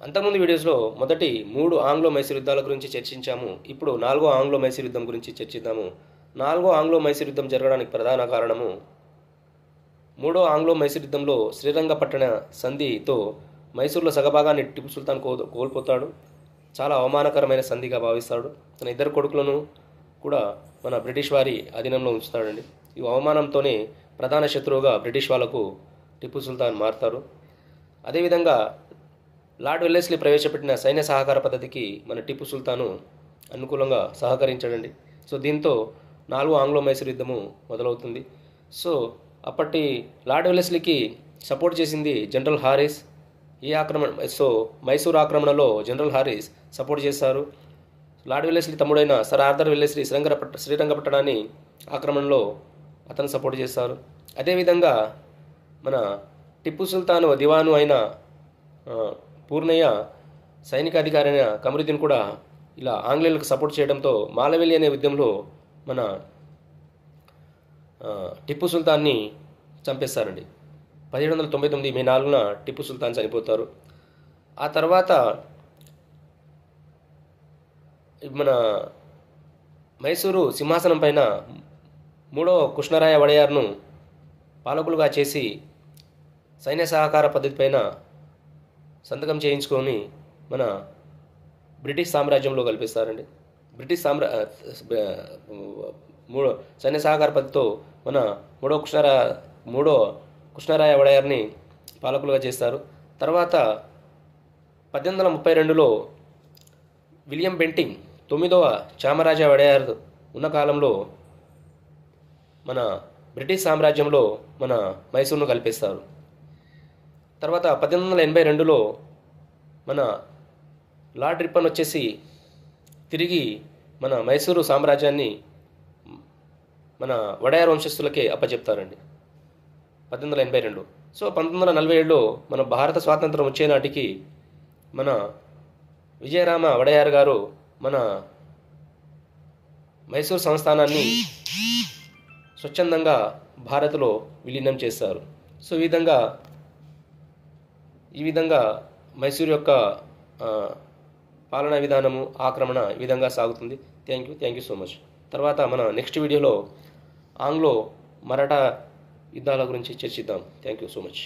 అంతకుముందు వీడియోస్లో మొదటి 3 ఆంగ్లో మైసూర్ యుద్ధాల గురించి చర్చించాము. ఇప్పుడు 4వ ఆంగ్లో మైసూర్ యుద్ధం గురించి చర్చిద్దాము. 4వ ఆంగ్లో మైసూర్ యుద్ధం జరగడానికి ప్రధాన కారణము 3వ ఆంగ్లో మైసూర్ యుద్ధంలో శ్రీరంగపట్టణ సంధితో మైసూర్లో సగభాగాన్ని టిపు సుల్తాన్ కోల్పోతాడు. చాలా అవమానకరమైన సంధిగా భావిస్తాడు. తన ఇద్దరు కొడుకులను కూడా మన బ్రిటిష్ వారి అధీనంలో ఉంచుతాడండి. ఈ అవమానంతోనే ప్రధాన శత్రువుగా బ్రిటిష్ వాళ్ళకు టిపు సుల్తాన్ మారుతారు. అదేవిధంగా లార్డ్ వెల్లెస్లీ ప్రవేశపెట్టిన సైన్య సహకార పద్ధతికి మన టిపు సుల్తాను అనుకూలంగా సహకరించాడండి. సో దీంతో 4వ ఆంగ్లో మైసూర్ యుద్ధము మొదలవుతుంది. సో అప్పటి లార్డ్ వెల్లెస్లీకి సపోర్ట్ చేసింది జనరల్ హారిస్. మైసూర్ ఆక్రమణలో జనరల్ హారిస్ సపోర్ట్ చేశారు. లార్డ్ వెల్లెస్లీ తమ్ముడైన సర్ ఆర్థర్ వెల్లెస్లీ శ్రీరంగపట్టణాన్ని ఆక్రమణలో అతను సపోర్ట్ చేశారు. అదేవిధంగా మన టిప్పు సుల్తాన్ దివాను అయిన పూర్ణయ్య సైనిక అధికారి అయిన కమరుద్దీన్ కూడా ఇలా ఆంగ్లేయులకు సపోర్ట్ చేయడంతో మాలవెల్లి అనే యుద్ధంలో మన టిప్పు సుల్తాన్ని చంపేస్తారండి. 1799 మే 4న టిప్పు సుల్తాన్ చనిపోతారు. ఆ తర్వాత మన మైసూరు సింహాసనం పైన 3వ కృష్ణరాయ వడయార్ను పాలకులుగా చేసి సైన్య సహకార పద్ధతి పైన సంతకం చేయించుకొని మన బ్రిటిష్ సామ్రాజ్యంలో కల్పిస్తారండి. సైన్య సహకార పద్ధతితో మన 3వ కృష్ణరాయ వడయార్ని పాలకులుగా చేస్తారు. తర్వాత 1832లో విలియం బెంటింగ్ 9వ చామరాజా వడయార్ ఉన్న కాలంలో మన బ్రిటిష్ సామ్రాజ్యంలో మన మైసూరును కల్పిస్తారు. తర్వాత 1882లో మన లార్డ్ రిప్పన్ వచ్చేసి తిరిగి మన మైసూరు సామ్రాజ్యాన్ని మన వడయార్ వంశస్థులకే అప్పచెప్తారండి 1882. సో 1947లో మన భారత స్వాతంత్రం వచ్చే నాటికి మన విజయరామ వడయార్ గారు మన మైసూరు సంస్థానాన్ని స్వచ్ఛందంగా భారత్లో విలీనం చేస్తారు. సో ఈ విధంగా మైసూరు యొక్క పాలనా విధానము ఆక్రమణ ఈ విధంగా సాగుతుంది. Thank you so much. తర్వాత మన నెక్స్ట్ వీడియోలో ఆంగ్లో మరాఠా యుద్ధాల గురించి చర్చిద్దాం. Thank you so much.